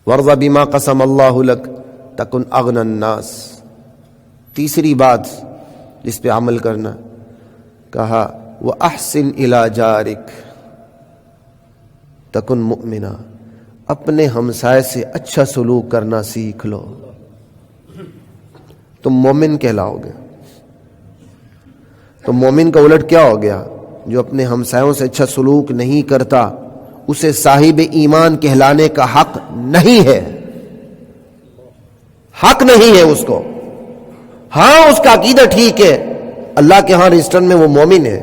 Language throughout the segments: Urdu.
وَارْضَ بِمَا قَسَمَ اللَّهُ لَكَ تَكُنْ أَغْنَى النَّاسِ۔ تیسری بات جس پہ عمل کرنا، کہا وَأَحْسِنْ إِلَى جَارِكَ تَكُنْ مُؤْمِنًا، اپنے ہمسائے سے اچھا سلوک کرنا سیکھ لو، تم مومن کہلاؤ گے۔ تو مومن کا الٹ کیا ہو گیا؟ جو اپنے ہمسایوں سے اچھا سلوک نہیں کرتا اسے صاحب ایمان کہلانے کا حق نہیں ہے، حق نہیں ہے اس کو۔ ہاں اس کا عقیدہ ٹھیک ہے، اللہ کے ہاں رجسٹر میں وہ مومن ہے،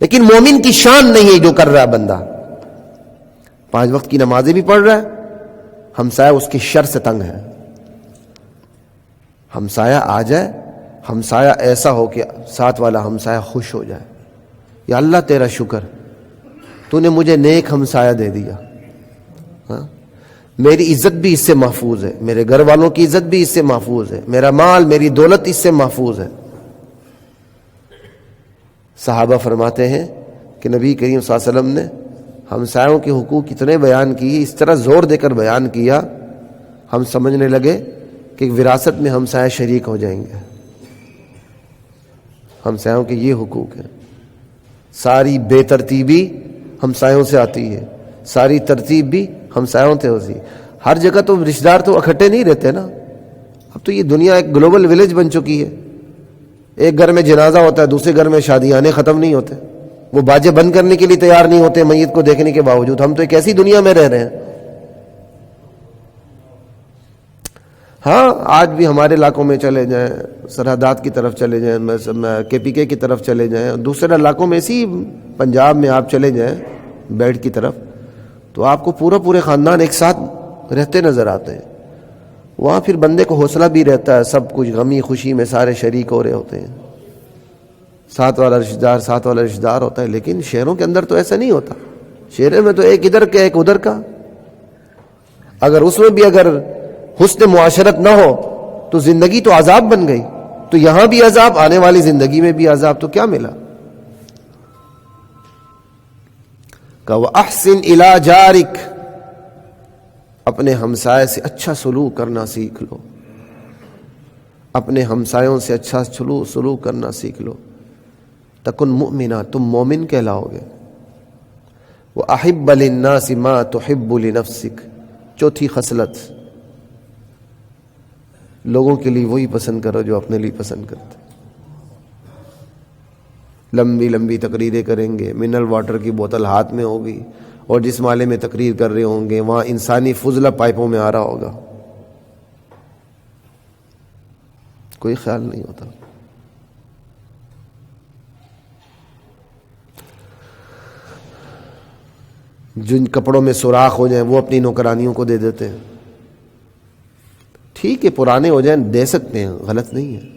لیکن مومن کی شان نہیں ہے جو کر رہا بندہ۔ 5 وقت کی نمازیں بھی پڑھ رہا ہے، ہمسایہ اس کی شر سے تنگ ہے۔ ہمسایہ آ جائے، ہمسایہ ایسا ہو کہ ساتھ والا ہمسایہ خوش ہو جائے، یا اللہ تیرا شکر، تو نے مجھے نیک ہمسایہ دے دیا، ہاں میری عزت بھی اس سے محفوظ ہے، میرے گھر والوں کی عزت بھی اس سے محفوظ ہے، میرا مال میری دولت اس سے محفوظ ہے۔ صحابہ فرماتے ہیں کہ نبی کریم صلی اللہ علیہ وسلم نے ہمسایوں کے حقوق اتنے بیان کیے، اس طرح زور دے کر بیان کیا، ہم سمجھنے لگے کہ وراثت میں ہمسایہ شریک ہو جائیں گے۔ ہمسایوں کے یہ حقوق ہیں۔ ساری بے ترتیبی ہمسایوں سے آتی ہے، ساری ترتیب بھی ہمسایوں سے ہوتی ہے۔ ہر جگہ تو رشتہ دار تو اکٹھے نہیں رہتے نا، اب تو یہ دنیا ایک گلوبل ولیج بن چکی ہے۔ ایک گھر میں جنازہ ہوتا ہے، دوسرے گھر میں شادیاں ختم نہیں ہوتے، وہ باجے بند کرنے کے لیے تیار نہیں ہوتے میت کو دیکھنے کے باوجود۔ ہم تو ایک ایسی دنیا میں رہ رہے ہیں۔ ہاں آج بھی ہمارے علاقوں میں چلے جائیں، سرحدات کی طرف چلے جائیں، KPK کی طرف چلے جائیں، دوسرے علاقوں میں اسی پنجاب میں آپ چلے جائیں بیڑ کی طرف، تو آپ کو پورے خاندان ایک ساتھ رہتے نظر آتے ہیں۔ وہاں پھر بندے کو حوصلہ بھی رہتا ہے، سب کچھ غمی خوشی میں سارے شریک ہو رہے ہوتے ہیں، ساتھ والا رشتہ دار ہوتا ہے۔ لیکن شہروں کے اندر تو ایسا نہیں ہوتا۔ شہروں میں تو ایک ادھر کا ایک ادھر کا، اگر اس میں بھی اگر حسن معاشرت نہ ہو تو زندگی تو عذاب بن گئی۔ تو یہاں بھی عذاب، آنے والی زندگی میں بھی عذاب، تو کیا ملا؟ کہ وَأَحْسِنْ إِلَى جَارِكَ، اپنے ہمسائے سے اچھا سلوک کرنا سیکھ لو، اپنے ہمسایوں سے اچھا سلوک کرنا سیکھ لو، تکن مؤمنا، تم مومن کہلاؤ گے۔ وَأَحِبَّ لِلنَّاسِ مَا تُحِبُّ لِنَفْسِكَ، چوتھی خصلت، لوگوں کے لیے وہی پسند کرو جو اپنے لیے پسند کرتے۔ لمبی لمبی تقریریں کریں گے، منرل واٹر کی بوتل ہاتھ میں ہوگی، اور جس محلے میں تقریر کر رہے ہوں گے وہاں انسانی فضلہ پائپوں میں آ رہا ہوگا، کوئی خیال نہیں ہوتا۔ جن کپڑوں میں سوراخ ہو جائیں وہ اپنی نوکرانیوں کو دے دیتے ہیں۔ ٹھیک ہے پرانے ہو جائیں دے سکتے ہیں، غلط نہیں ہے،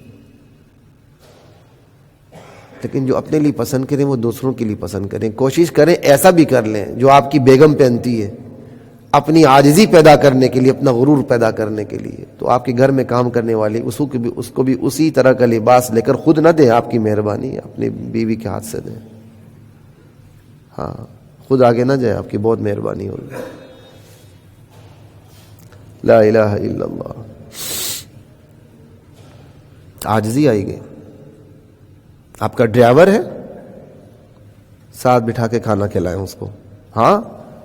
لیکن جو اپنے لیے پسند کریں وہ دوسروں کے لیے پسند کریں۔ کوشش کریں ایسا بھی کر لیں جو آپ کی بیگم پہنتی ہے، اپنی عاجزی پیدا کرنے کے لیے، اپنا غرور پیدا کرنے کے لیے۔ تو آپ کے گھر میں کام کرنے والی اس کو بھی اسی طرح کا لباس لے کر خود نہ دیں، آپ کی مہربانی اپنی بیوی کے ہاتھ سے دیں۔ ہاں خود آگے نہ جائے، آپ کی بہت مہربانی ہوگی۔ لا الہ الا اللہ، عاجزی آئی گئی۔ آپ کا ڈرائیور ہے، ساتھ بٹھا کے کھانا کھلائیں اس کو۔ ہاں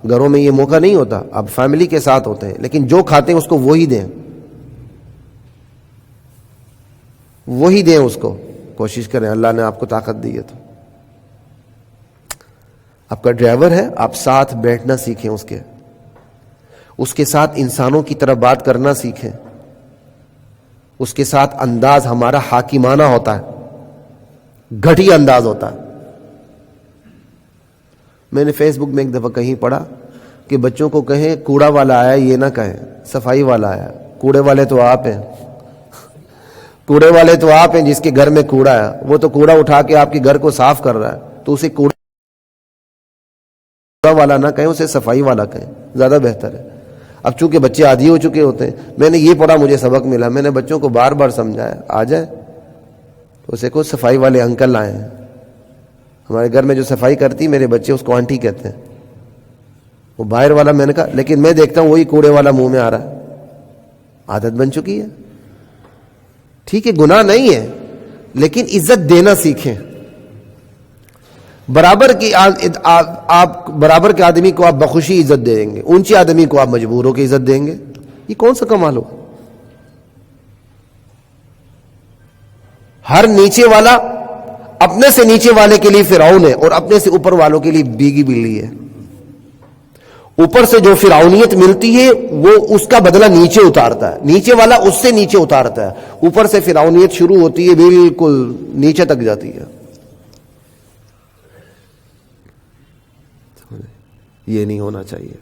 گھروں میں یہ موقع نہیں ہوتا، اب فیملی کے ساتھ ہوتے ہیں، لیکن جو کھاتے ہیں اس کو وہی دیں، وہی دیں اس کو۔ کوشش کریں، اللہ نے آپ کو طاقت دی ہے تو۔ آپ کا ڈرائیور ہے، آپ ساتھ بیٹھنا سیکھیں اس کے ساتھ انسانوں کی طرح بات کرنا سیکھیں، اس کے ساتھ انداز ہمارا حاکمانہ ہوتا ہے، گھٹیا انداز ہوتا ہے۔ میں نے فیس بک میں ایک دفعہ کہیں پڑھا کہ بچوں کو کہیں کوڑا والا آیا، یہ نہ کہیں صفائی والا آیا۔ کوڑے والے تو آپ ہیں، کوڑے والے تو آپ ہیں، جس کے گھر میں کوڑا ہے وہ تو کوڑا اٹھا کے آپ کے گھر کو صاف کر رہا ہے، تو اسے کوڑا والا نہ کہیں، اسے صفائی والا کہیں، زیادہ بہتر ہے۔ اب چونکہ بچے عادی ہو چکے ہوتے ہیں، میں نے یہ پڑھا، مجھے سبق ملا، میں نے بچوں کو بار بار سمجھایا، آ جائے تو اسے کو صفائی والے انکل آئے ہیں۔ ہمارے گھر میں جو صفائی کرتی میرے بچے اس کو آنٹی کہتے ہیں، وہ باہر والا میں نے کہا لیکن میں دیکھتا ہوں وہی کوڑے والا منہ میں آ رہا ہے، عادت بن چکی ہے. ٹھیک ہے گناہ نہیں ہے لیکن عزت دینا سیکھیں. برابر کی آپ برابر کے آدمی کو آپ بخوشی عزت دیں گے، اونچے آدمی کو آپ مجبور ہو کے عزت دیں گے، یہ کون سا کمال ہو؟ ہر نیچے والا اپنے سے نیچے والے کے لیے فرعون ہے اور اپنے سے اوپر والوں کے لیے بیگی بلی ہے. اوپر سے جو فرعونیت ملتی ہے وہ اس کا بدلہ نیچے اتارتا ہے، نیچے والا اس سے نیچے اتارتا ہے. اوپر سے فرعونیت شروع ہوتی ہے بالکل نیچے تک جاتی ہے. یہ نہیں ہونا چاہیے.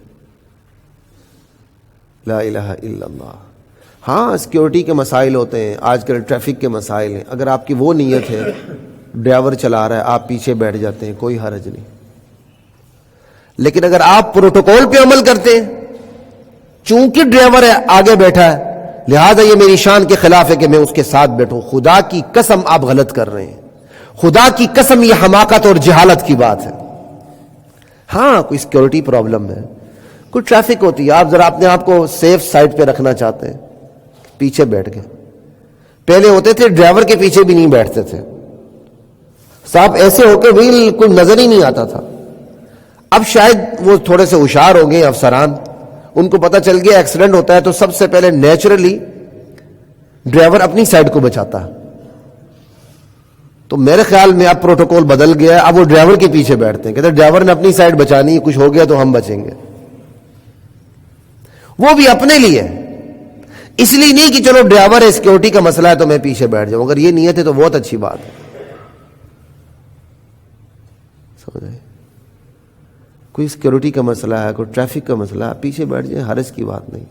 لا الہ الا اللہ. ہاں سیکیورٹی کے مسائل ہوتے ہیں، آج کل ٹریفک کے مسائل ہیں. اگر آپ کی وہ نیت ہے ڈرائیور چلا رہا ہے آپ پیچھے بیٹھ جاتے ہیں کوئی حرج نہیں. لیکن اگر آپ پروٹوکول پہ عمل کرتے ہیں، چونکہ ڈرائیور ہے آگے بیٹھا ہے لہذا یہ میری شان کے خلاف ہے کہ میں اس کے ساتھ بیٹھوں، خدا کی قسم آپ غلط کر رہے ہیں. خدا کی قسم یہ حماقت اور جہالت کی بات ہے. ہاں کوئی سیکیورٹی پرابلم ہے، کوئی ٹریفک ہوتی ہے، آپ ذرا اپنے آپ کو سیف سائڈ پہ رکھنا چاہتے ہیں، پیچھے بیٹھ گئے. پہلے ہوتے تھے ڈرائیور کے پیچھے بھی نہیں بیٹھتے تھے، صاحب ایسے ہو کے بالکل نظر ہی نہیں آتا تھا. اب شاید وہ تھوڑے سے ہوشیار ہو گئے افسران، ان کو پتہ چل گیا ایکسیڈنٹ ہوتا ہے تو سب سے پہلے نیچرلی ڈرائیور اپنی سائڈ کو بچاتا ہے. تو میرے خیال میں اب پروٹوکول بدل گیا ہے، اب وہ ڈرائیور کے پیچھے بیٹھتے ہیں، کہتے ہیں ڈرائیور نے اپنی سائڈ بچانی ہے، کچھ ہو گیا تو ہم بچیں گے. وہ بھی اپنے لیے، اس لیے نہیں کہ چلو ڈرائیور ہے سیکیورٹی کا مسئلہ ہے تو میں پیچھے بیٹھ جاؤں. اگر یہ نیت ہے تو بہت اچھی بات ہے. سمجھ کوئی سیکیورٹی کا مسئلہ ہے، کوئی ٹریفک کا مسئلہ ہے، پیچھے بیٹھ جائیں، حرج کی بات نہیں.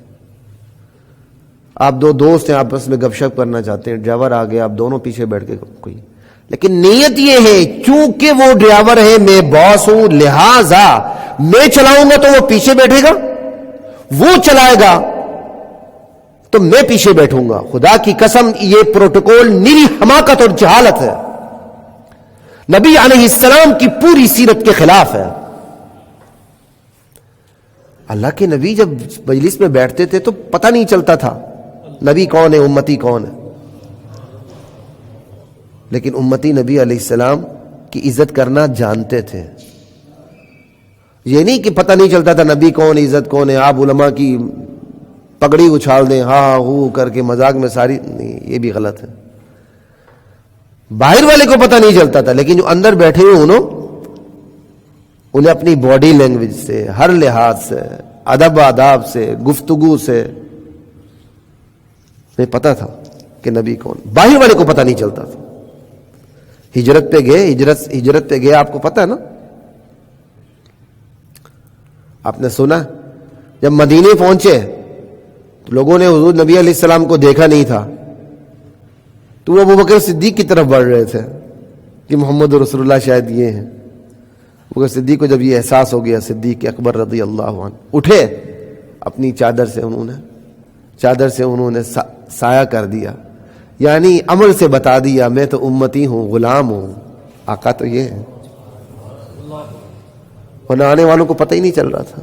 آپ دو دوست ہیں آپس میں گپ شپ کرنا چاہتے ہیں، ڈرائیور آ گیا، آپ دونوں پیچھے بیٹھ کے کوئی، لیکن نیت یہ ہے چونکہ وہ ڈرائیور ہے میں باس ہوں لہذا میں چلاؤں گا تو وہ پیچھے بیٹھے گا، وہ چلائے گا تو میں پیچھے بیٹھوں گا. خدا کی قسم یہ پروٹوکول نیری حماقت اور جہالت ہے، نبی علیہ السلام کی پوری سیرت کے خلاف ہے. اللہ کے نبی جب مجلس میں بیٹھتے تھے تو پتہ نہیں چلتا تھا نبی کون ہے امتی کون ہے، لیکن امتی نبی علیہ السلام کی عزت کرنا جانتے تھے. یہ نہیں کہ پتہ نہیں چلتا تھا نبی کون عزت کون ہے، آپ علماء کی پگڑی اچھال دیں ہاں ہو کر کے مذاق میں ساری، نہیں یہ بھی غلط ہے. باہر والے کو پتہ نہیں چلتا تھا لیکن جو اندر بیٹھے ہوئے انہیں اپنی باڈی لینگویج سے، ہر لحاظ سے، ادب آداب سے، گفتگو سے پتا تھا کہ نبی کون. باہر والے کو پتہ نہیں چلتا تھا. ہجرت پہ گئے، ہجرت پہ گئے، آپ کو پتہ ہے نا، آپ نے سنا جب مدینے پہنچے تو لوگوں نے حضور نبی علیہ السلام کو دیکھا نہیں تھا تو وہ ابوبکر صدیق کی طرف بڑھ رہے تھے کہ محمد رسول اللہ شاید یہ ہیں. ابوبکر صدیق کو جب یہ احساس ہو گیا، صدیق اکبر رضی اللہ عنہ اٹھے، اپنی چادر سے انہوں نے سایہ کر دیا، یعنی عمل سے بتا دیا میں تو امتی ہوں، غلام ہوں. آقا تو یہ ہے، ورنہ آنے والوں کو پتہ ہی نہیں چل رہا تھا.